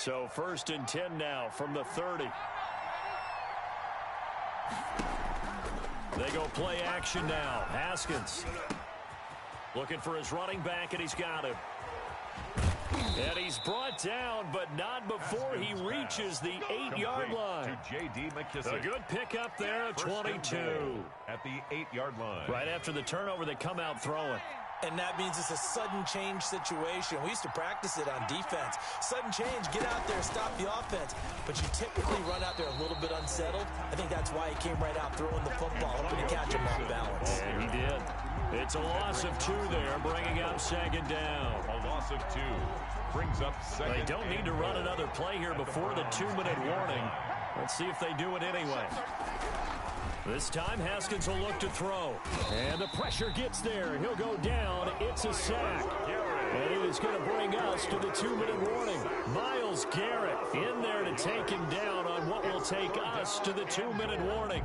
So 1st and 10 now from the 30. They go play action now. Haskins looking for his running back, and he's got him. And he's brought down, but not before he reaches the 8-yard line. To J.D. McKissick. A good pickup there at 22. At the 8-yard line. Right after the turnover, they come out throwing. And that means it's a sudden change situation. We used to practice it on defense. Sudden change, get out there, stop the offense. But you typically run out there a little bit unsettled. I think that's why he came right out throwing the football, hoping to catch him off balance. And he did. It's a loss of 2 there, bringing up 2nd down. A loss of 2 brings up 2nd. They don't need to run another play here before the 2-minute warning. Let's see if they do it anyway. This time, Haskins will look to throw. And the pressure gets there. He'll go down. It's a sack. And it is going to bring us to the 2-minute warning. Myles Garrett in there to take him down on what will take us to the 2-minute warning.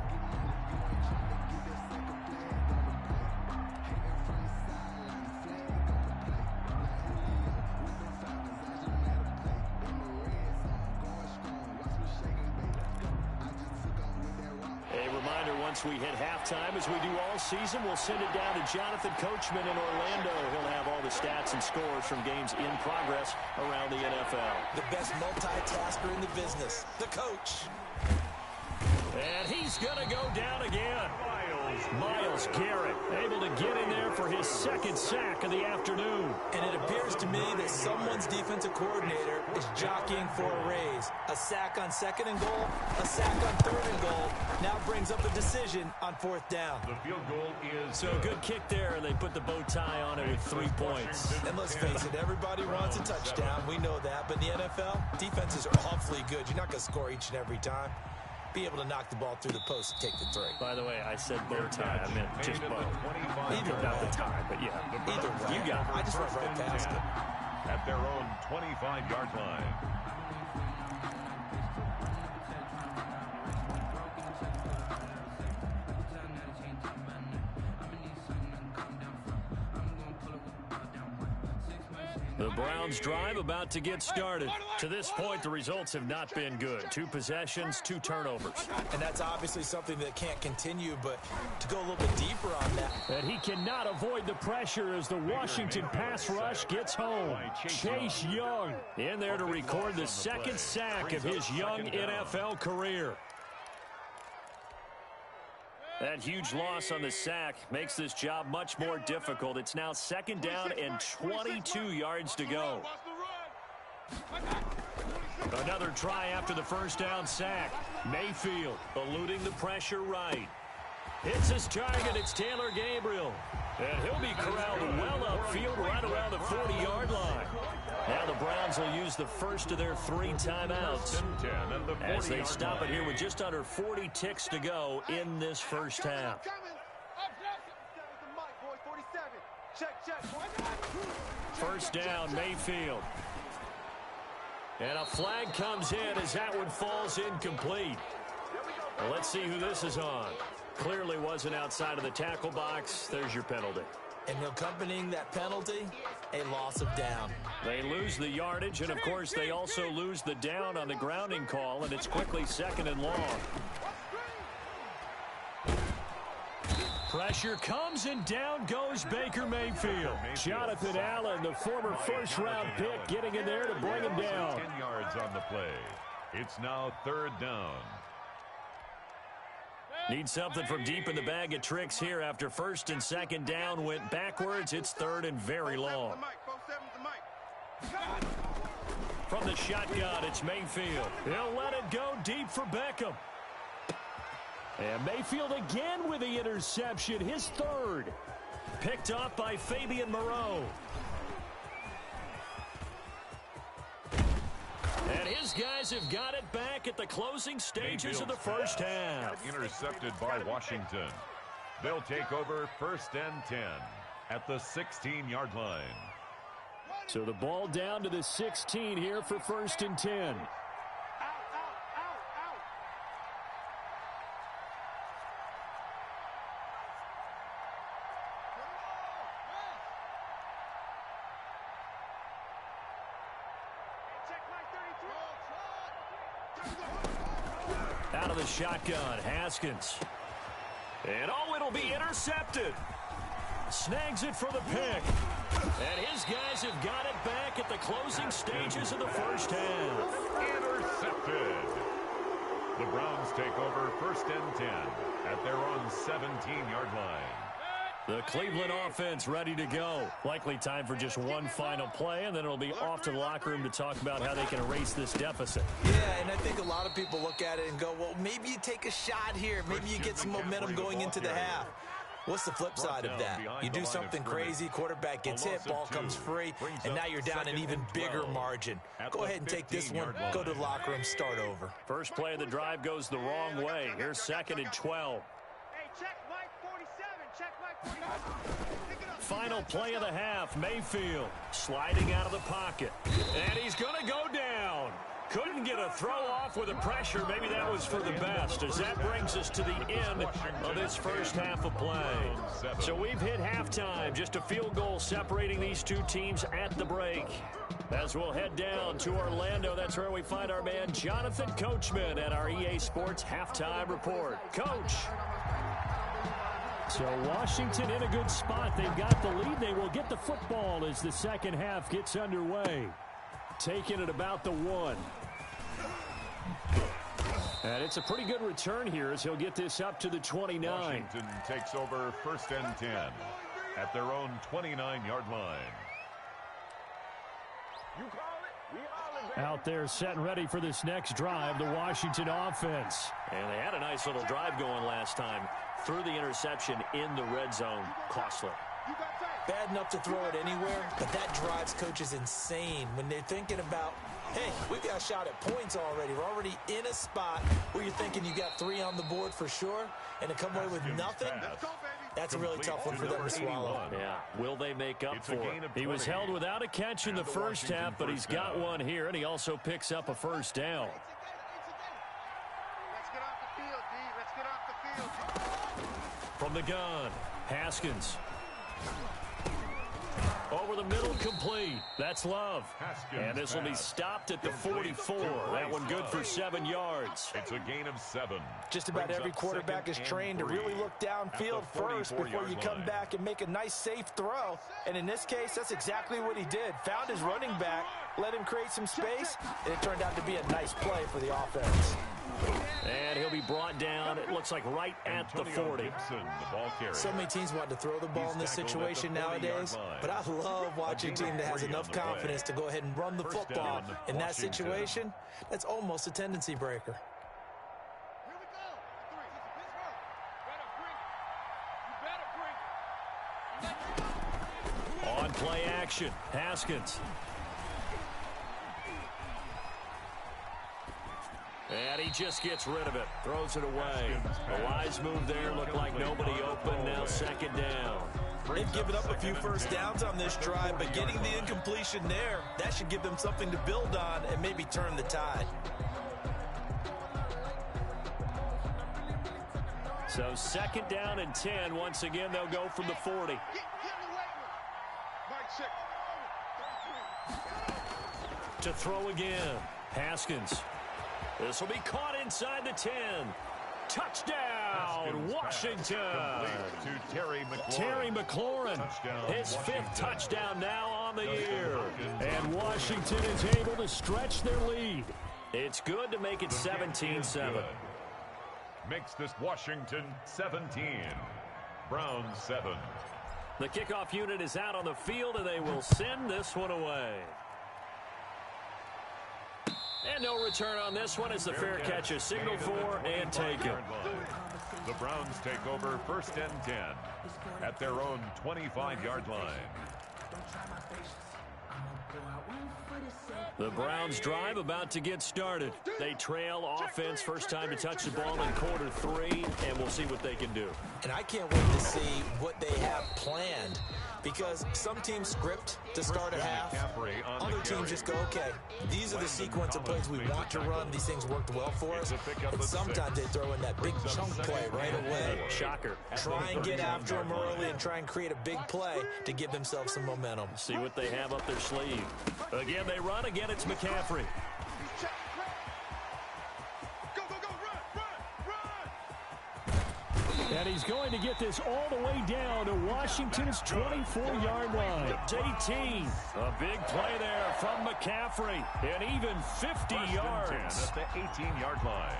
Once we hit halftime, as we do all season, we'll send it down to Jonathan Coachman in Orlando. He'll have all the stats and scores from games in progress around the NFL. The best multitasker in the business, the coach. And he's going to go down again. Myles Garrett able to get in there for his 2nd sack of the afternoon. And it appears to me that someone's defensive coordinator is jockeying for a raise. A sack on 2nd and goal, a sack on 3rd and goal. Now brings up a decision on 4th down. The field goal is so good kick there. They put the bow tie on it with 3 points. And let's face it, everybody wants a touchdown. We know that. But in the NFL, defenses are awfully good. You're not going to score each and every time. Be able to knock the ball through the post and take the 3. By the way, I said bow tie. I meant just bow. Either not the tie, but yeah. Either way. You got it. I just went right past it. At their own 25-yard line. The Browns drive about to get started. To this point, the results have not been good. 2 possessions, 2 turnovers. And that's obviously something that can't continue, but to go a little bit deeper on that. And he cannot avoid the pressure as the Washington pass rush gets home. Chase Young in there to record the 2nd sack of his young NFL career. That huge loss on the sack makes this job much more difficult. It's now 2nd down and 22 yards to go. Another try after the 1st down sack. Mayfield eluding the pressure right. Hits his target. It's Taylor Gabriel. And he'll be corralled well upfield right around the 40-yard line. Now the Browns will use the first of their 3 timeouts as they stop it here with just under 40 ticks to go in this first half. First down, Mayfield. And a flag comes in as that one falls incomplete. Well, let's see who this is on. Clearly wasn't outside of the tackle box. There's your penalty. And accompanying that penalty, a loss of down. They lose the yardage, and, of course, they also lose the down on the grounding call, and it's quickly 2nd and long. Pressure comes, and down goes Baker Mayfield. Jonathan Allen, the former first-round pick, getting in there to bring him down. 10 yards on the play. It's now 3rd down. Need something from deep in the bag of tricks here after 1st and 2nd down went backwards. It's 3rd and very long. From the shotgun, it's Mayfield. He'll let it go deep for Beckham. And Mayfield again with the interception, his 3rd. Picked off by Fabian Moreau. And his guys have got it back at the closing stages of the first half. Intercepted by Washington. They'll take over 1st and 10 at the 16-yard line. So the ball down to the 16 here for 1st and 10. of the shotgun. Haskins. And, it'll be intercepted. Snags it for the pick. And his guys have got it back at the closing stages of the first half. Intercepted. The Browns take over 1st and 10 at their own 17-yard line. The Cleveland offense ready to go. Likely time for just one final play, and then it'll be off to the locker room to talk about how they can erase this deficit. Yeah, and I think a lot of people look at it and go, well, maybe you take a shot here. Maybe you get some momentum going into the half. What's the flip side of that? You do something crazy, quarterback gets hit, ball comes free, and now you're down an even bigger margin. Go ahead and take this one, go to the locker room, start over. First play of the drive goes the wrong way. Here's 2nd and 12. Final play of the half, Mayfield sliding out of the pocket. And he's going to go down. Couldn't get a throw off with the pressure. Maybe that was for the best, as that brings us to the end of this first half of play. So we've hit halftime, just a field goal separating these two teams at the break. As we'll head down to Orlando, that's where we find our man Jonathan Coachman at our EA Sports Halftime Report. Coach. So Washington in a good spot. They've got the lead. They will get the football as the second half gets underway. Taking it about the 1. And it's a pretty good return here as he'll get this up to the 29. Washington takes over 1st and 10 at their own 29-yard line. Out there set and ready for this next drive, the Washington offense. And they had a nice little drive going last time. Threw the interception in the red zone. Costly. Bad enough to throw it anywhere, but that drives coaches insane when they're thinking about, hey, we've got a shot at points already. We're already in a spot where you're thinking you got 3 on the board for sure, and to come away with nothing, that's a really tough one for them to swallow. Yeah, will they make up for it? He was held without a catch in the first half, but he's got one here, and he also picks up a first down. Let's get off the field, D. Let's get off the field. From the gun, Haskins. Over the middle, complete. That's Love. And this will be stopped at the 44. That one good for 7 yards. It's a gain of 7. Just about every quarterback is trained to really look downfield first before you come back and make a nice, safe throw. And in this case, that's exactly what he did. Found his running back, let him create some space, and it turned out to be a nice play for the offense. And he'll be brought down, it looks like right at the 40. So many teams want to throw the ball in this situation nowadays, but I love watching a team that has enough confidence to go ahead and run the football. In that situation, that's almost a tendency breaker. On play action, Haskins. And he just gets rid of it. Throws it away. A wise move there. Looked like nobody open. Now 2nd down. They've given up a few first downs on this drive, but getting the incompletion there, that should give them something to build on and maybe turn the tide. So 2nd down and 10. Once again, they'll go from the 40. To throw again. Haskins. This will be caught inside the 10. Touchdown, Washington. To Terry McLaurin. His 5th touchdown now on the year. And Washington is able to stretch their lead. It's good to make it 17-7. Makes this Washington 17. Browns 7. The kickoff unit is out on the field, and they will send this one away. And no return on this one as the fair catch is signaled for and taken. The Browns take over 1st and 10 at their own 25-yard line. The Browns drive about to get started. They trail offense, first time to touch the ball in quarter 3, and we'll see what they can do. And I can't wait to see what they have planned, because some teams script to start a half. Other teams just go, okay, these are the sequence of plays we want to run. These things worked well for us. And sometimes they throw in that big chunk play right away. Shocker. Try and get after them early and try and create a big play to give themselves some momentum. See what they have up their sleeve. Again, they run. Again, it's McCaffrey. And he's going to get this all the way down to Washington's 24-yard line. 18. A big play there from McCaffrey. And even 50 yards. At the 18-yard line.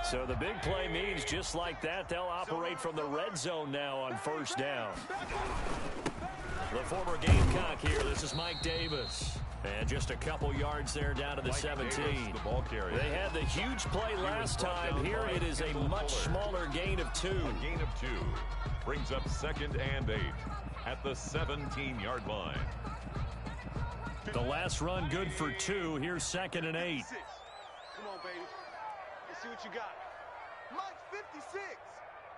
So the big play means just like that, they'll operate from the red zone now on first down. The former Gamecock here, this is Mike Davis. And just a couple yards there down to the 17. Davis, the ball carrier. They had the huge play last time. Here it is a much smaller gain of 2. A gain of 2 brings up 2nd and 8 at the 17-yard line. The last run good for 2. Here's 2nd and 8. Come on, baby. Let's see what you got. Mike's 56.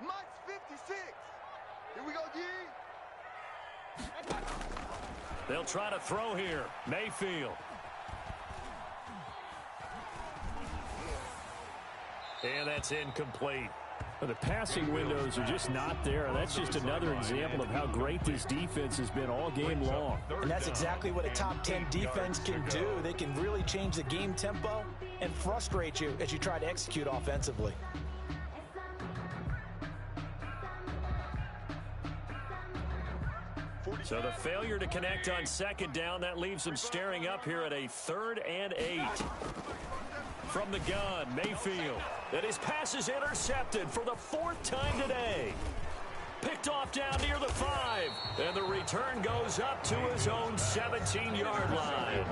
Mike's 56. Here we go, G. They'll try to throw here. Mayfield. And that's incomplete. The passing windows are just not there. That's just another example of how great this defense has been all game long. And that's exactly what a top 10 defense can do. They can really change the game tempo and frustrate you as you try to execute offensively. So the failure to connect on 2nd down, that leaves them staring up here at a 3rd and 8. From the gun, Mayfield. And his pass is intercepted for the 4th time today. Picked off down near the 5. And the return goes up to his own 17-yard line.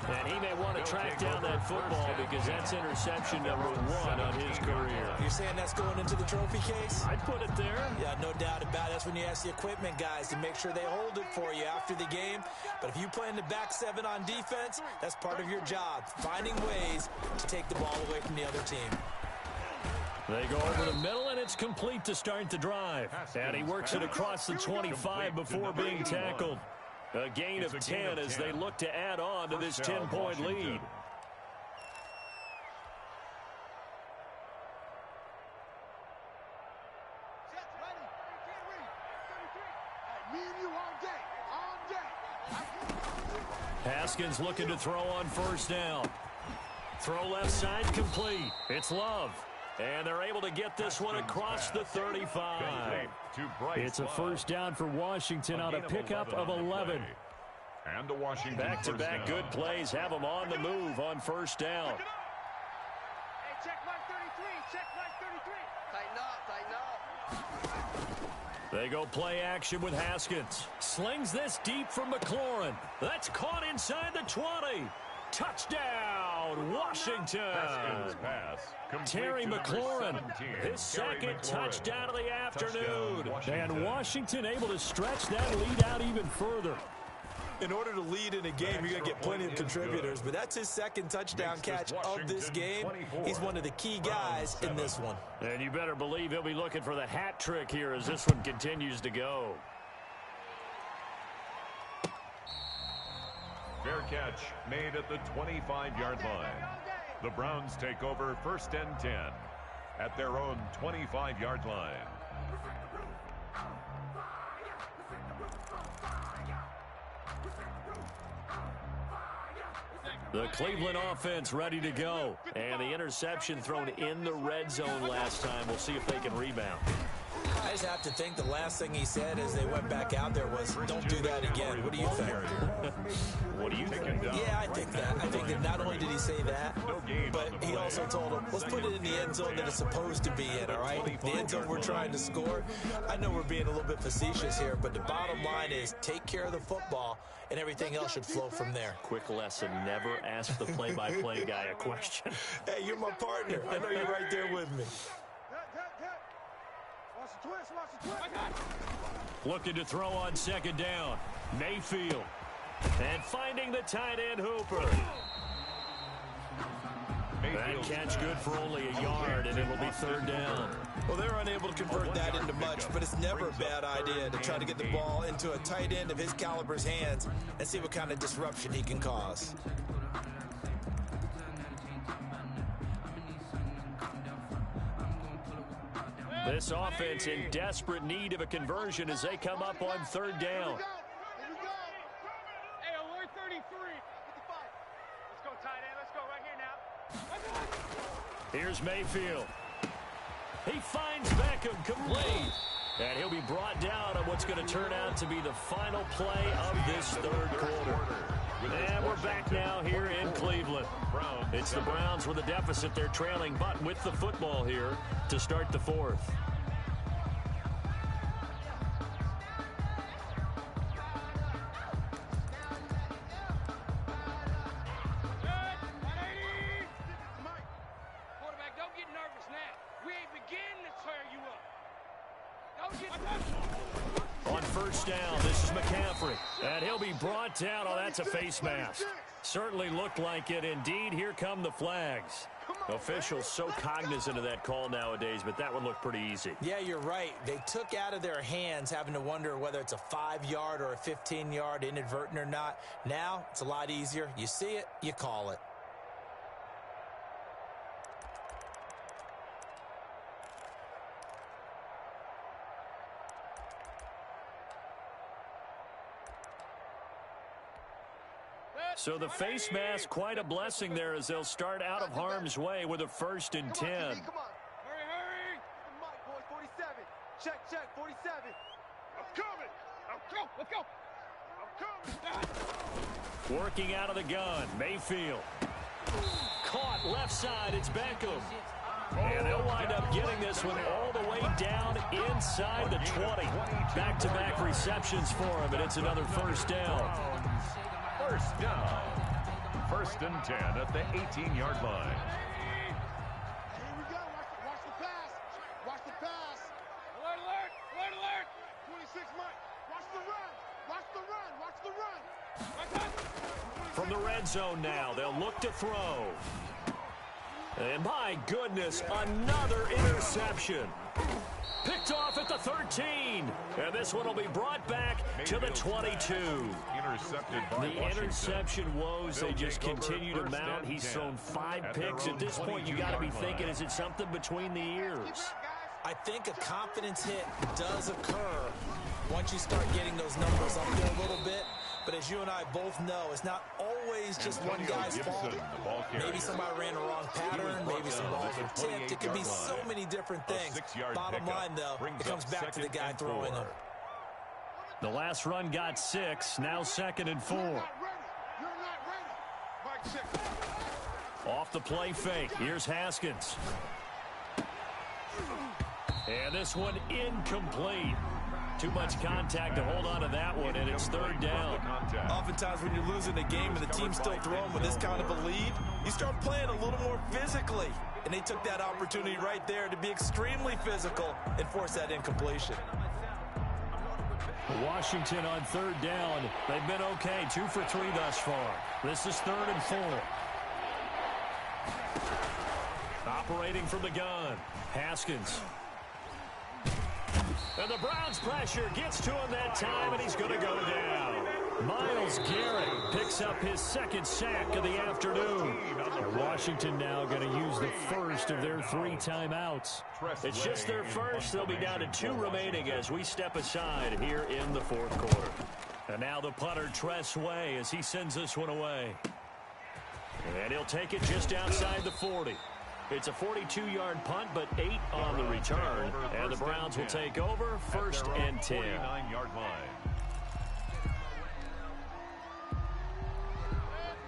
And he may want to track down that football because that's interception number 1 on his career. You're saying that's going into the trophy case? I'd put it there. Yeah, no doubt about it. That's when you ask the equipment guys to make sure they hold it for you after the game. But if you play in the back 7 on defense, that's part of your job, finding ways to take the ball away from the other team. They go over the middle, and it's complete to start the drive. And he works it across the 25 before being tackled. A gain of 10 as they look to add on to this 10-point lead. Haskins looking to throw on first down. Throw left side complete. It's Love. And they're able to get this one across the 35. It's a first down for Washington on a pickup of 11. And the Washington back-to-back good plays have them on the move on first down. Hey, check mark 33. Check mark 33. Tighten up, tighten up. They go play action with Haskins. Slings this deep from McLaurin. That's caught inside the 20. Touchdown, Washington. Haskins pass. Terry McLaurin, his 2nd touchdown of the afternoon. And Washington able to stretch that lead out even further. In order to lead in a game, you're going to get plenty of contributors, but that's his 2nd touchdown catch of this game. He's one of the key guys in this one. And you better believe he'll be looking for the hat trick here as this one continues to go. Fair catch made at the 25-yard line. The Browns take over 1st and 10 at their own 25-yard line. The Cleveland offense ready to go. And the interception thrown in the red zone last time. We'll see if they can rebound. I just have to think the last thing he said as they went back out there was, don't do that again. What do you think? What do you think? Yeah, I think that. I think that not only did he say that, but he also told him, let's put it in the end zone that it's supposed to be in, all right? The end zone we're trying to score. I know we're being a little bit facetious here, but the bottom line is take care of the football, and everything else should flow from there. Quick lesson, never ask the play-by-play guy a question. Hey, you're my partner. I know you're right there with me. Looking to throw on 2nd down. Mayfield. And finding the tight end Hooper. That catch good for only a yard, and it'll be 3rd down. Well, they're unable to convert that into much, but it's never a bad idea to try to get the ball into a tight end of his caliber's hands and see what kind of disruption he can cause. This offense in desperate need of a conversion as they come up on 3rd down. Hey, alert 33. Here's Mayfield. He finds Beckham complete. And he'll be brought down on what's going to turn out to be the final play of this third quarter. And we're back now here in Cleveland. It's the Browns with a deficit. They're trailing, but with the football here to start the fourth. On first down, this is McCaffrey. And he'll be brought down. Oh, that's a face mask. Certainly looked like it. Indeed, here come the flags. Officials so cognizant of that call nowadays, but that one looked pretty easy. Yeah, you're right. They took out of their hands having to wonder whether it's a 5-yard or a 15-yard inadvertent or not. Now, it's a lot easier. You see it, you call it. So the face mask, quite a blessing there as they'll start out of harm's way with a 1st and 10. Come on. Hurry. Mike, boys, 47. Check, 47. I'm coming. Let's go. I'm coming. Working out of the gun, Mayfield. Caught left side, it's Beckham. And they'll wind up getting this one all the way down inside the 20. Back-to-back receptions for him, and it's another first down. First down. 1st and 10 at the 18-yard line. Here we go. Watch the pass. Alert. 26, Mike. Watch the run. From the red zone now, they'll look to throw. And my goodness, another interception. Picked off at the 13. And this one will be brought back to the 22. Intercepted by the interception woes, they just continue to mount. He's thrown 5 picks. At this point, you got to be thinking, is it something between the ears? I think a confidence hit does occur once you start getting those numbers up there a little bit. But as you and I both know, it's not always just one guy's fault. Maybe somebody ran a wrong pattern. Maybe some balls were tipped. It could be so many different things. Bottom line, though, it comes back to the guy throwing them. The last run got 6. Now 2nd and 4. You're not ready. Mike, check. Off the play fake. Here's Haskins. And this one incomplete. Too much contact to hold on to that one, and it's 3rd down. Oftentimes when you're losing a game and the team's still throwing with this kind of a lead, you start playing a little more physically. And they took that opportunity right there to be extremely physical and force that incompletion. Washington on 3rd down. They've been okay. 2 for 3 thus far. This is 3rd and 4. Operating from the gun. Haskins. And the Browns pressure gets to him that time, and he's going to go down. Myles Garrett picks up his 2nd sack of the afternoon. And Washington now going to use the first of their 3 timeouts. It's just their first. They'll be down to 2 remaining as we step aside here in the 4th quarter. And now the punter, Tress Way, as he sends this one away. And he'll take it just outside the 40. It's a 42-yard punt, but 8 on the return. And the Browns will take over 1st and 10. 49-yard line.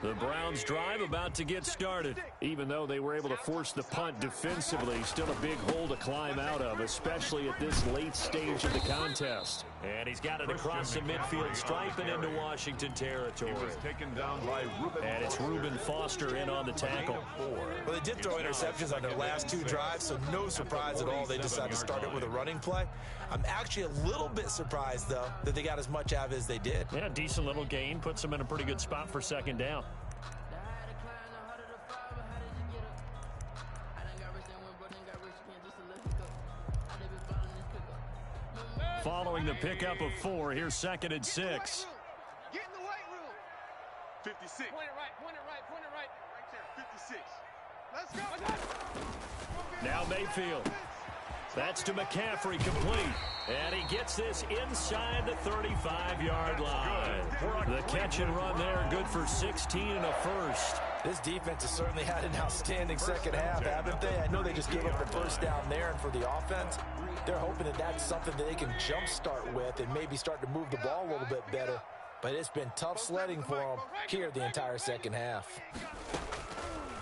The Browns drive about to get started. Even though they were able to force the punt defensively, still a big hole to climb out of, especially at this late stage of the contest. And he's got it across the midfield stripe and into Washington territory. He was taken down by Reuben. And it's Reuben Foster in on the tackle. Well, they did throw interceptions on their last 2 drives, so no surprise at all they decided to start it with a running play. I'm actually a little bit surprised, though, that they got as much out of it as they did. Yeah, decent little gain. Puts them in a pretty good spot for 2nd down. Following the pickup of 4, here's 2nd and 6. Get in the weight room. 56. Point it right. Right there, 56. Let's go. Now Mayfield. That's to McCaffrey, complete. And he gets this inside the 35-yard line. The catch and run there, good for 16 and a first. This defense has certainly had an outstanding second half, haven't they? I know they just gave up the first down there, and for the offense, they're hoping that that's something that they can jumpstart with and maybe start to move the ball a little bit better. But it's been tough sledding for them here the entire second half.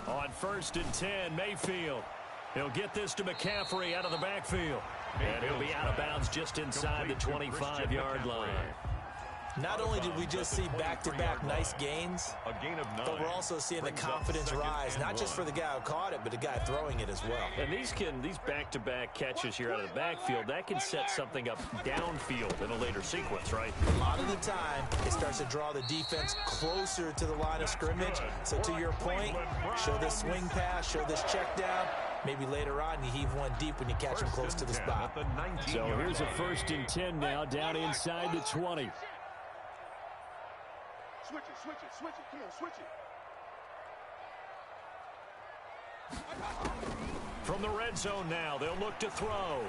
On 1st and 10, Mayfield. He'll get this to McCaffrey out of the backfield. And he'll be out of bounds just inside the 25-yard line. Not only did we just see back-to-back nice gains, but we're also seeing the confidence rise, not just for the guy who caught it, but the guy throwing it as well. And these back-to-back catches here out of the backfield, that can set something up downfield in a later sequence, right? A lot of the time, it starts to draw the defense closer to the line of scrimmage. So to your point, show this swing pass, show this check down. Maybe later on you heave one deep when you catch him close to the spot. So here's a 1st and 10 now, down inside the 20. Switch it, switch it, switch it. Come on, switch it. From the red zone now, they'll look to throw.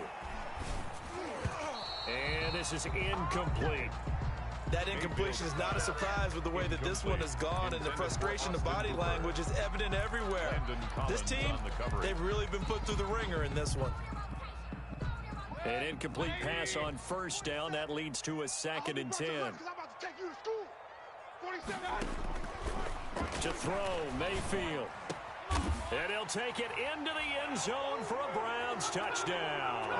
And this is incomplete. That incompletion is not a surprise with the way that this one has gone, and the frustration of body language is evident everywhere. This team, they've really been put through the ringer in this one. An incomplete pass on 1st down. That leads to a 2nd and 10. To throw, Mayfield. And he'll take it into the end zone for a Browns touchdown.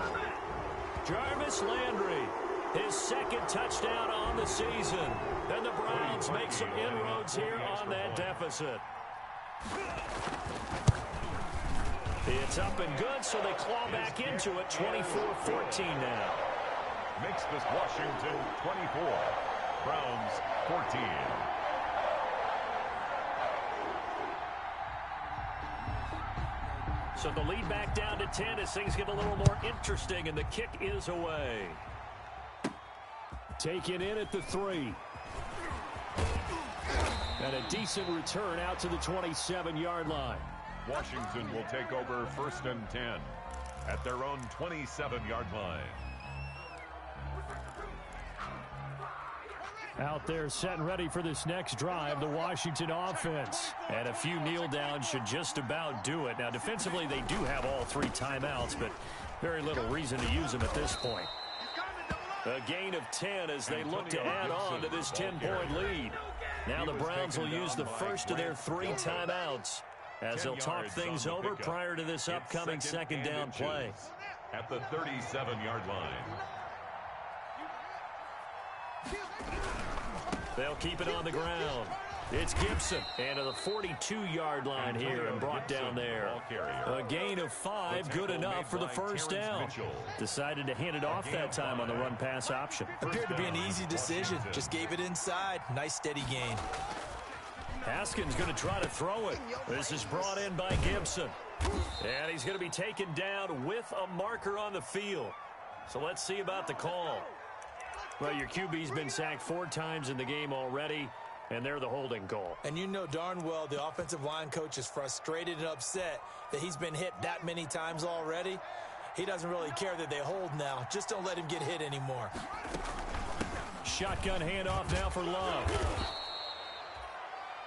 Jarvis Landry, his 2nd touchdown on the season. And the Browns make some inroads here on that deficit. It's up and good, so they claw back into it, 24-14 now. Makes this Washington 24, Browns 14. So the lead back down to 10 as things get a little more interesting, and the kick is away. Taken in at the 3. And a decent return out to the 27-yard line. Washington will take over 1st and 10 at their own 27-yard line. Out there set and ready for this next drive, the Washington offense. And a few kneel downs should just about do it. Now, defensively, they do have all 3 timeouts, but very little reason to use them at this point. A gain of 10 as they look to add on to this 10-point lead. Now the Browns will use the first of their 3 timeouts as they'll talk things over prior to this upcoming 2nd down play. At the 37-yard line. They'll keep it on the ground. It's Gibson, and to the 42-yard line here and brought down there. A gain of 5, good enough for the 1st down. Decided to hand it off that time on the run-pass option. Appeared to be an easy decision. Just gave it inside. Nice, steady gain. Haskins going to try to throw it. This is brought in by Gibson. And he's going to be taken down with a marker on the field. So let's see about the call. Well, your QB's been sacked 4 times in the game already, and they're the holding call. And you know darn well the offensive line coach is frustrated and upset that he's been hit that many times already. He doesn't really care that they hold now. Just don't let him get hit anymore. Shotgun handoff now for Love.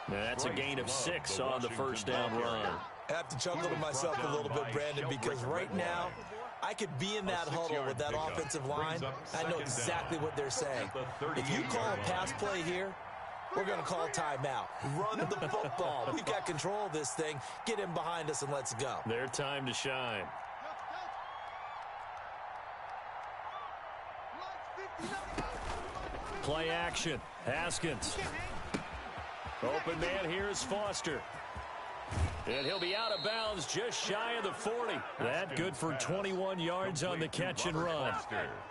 That's a gain of 6 on the 1st down run. I have to chuckle to myself a little bit, Brandon, because right now I could be in that huddle with that offensive line. I know exactly what they're saying. If you call a pass play here, we're going to call timeout. Run the football. We've got control of this thing. Get him behind us and let's go. Their time to shine. Play action. Haskins. Open man here is Foster. And he'll be out of bounds just shy of the 40. That good for 21 yards on the catch and run.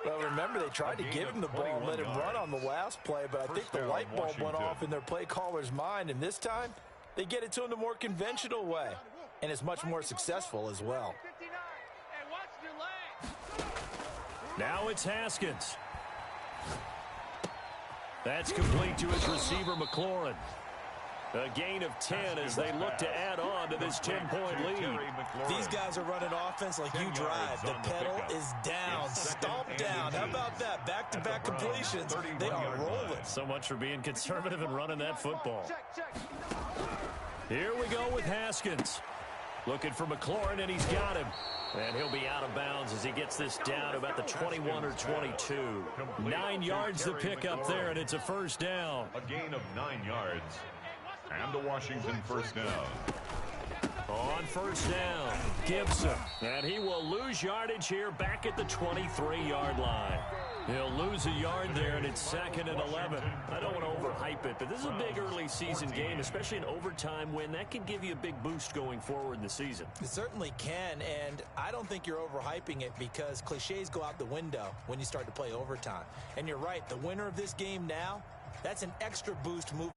Well, remember, they tried to give him the ball and let him run on the last play, but I think the light bulb went off in their play caller's mind, and this time they get it to him the more conventional way, and it's much more successful as well. Now it's Haskins. That's complete to his receiver, McLaurin. A gain of 10 as they look to add on to this 10-point lead. These guys are running offense like you drive. The pedal is down, stomped down. How about that? Back-to-back completions. They are rolling. So much for being conservative and running that football. Here we go with Haskins. Looking for McLaurin, and he's got him. And he'll be out of bounds as he gets this down to about the 21 or 22. 9 yards to pick up there, and it's a first down. A gain of 9 yards. And a Washington first down. On first down, Gibson. And he will lose yardage here back at the 23-yard line. He'll lose a yard there, and it's 2nd and 11. I don't want to overhype it, but this is a big early season game, especially an overtime win. That can give you a big boost going forward in the season. It certainly can, and I don't think you're overhyping it because cliches go out the window when you start to play overtime. And you're right, the winner of this game now, that's an extra boost move.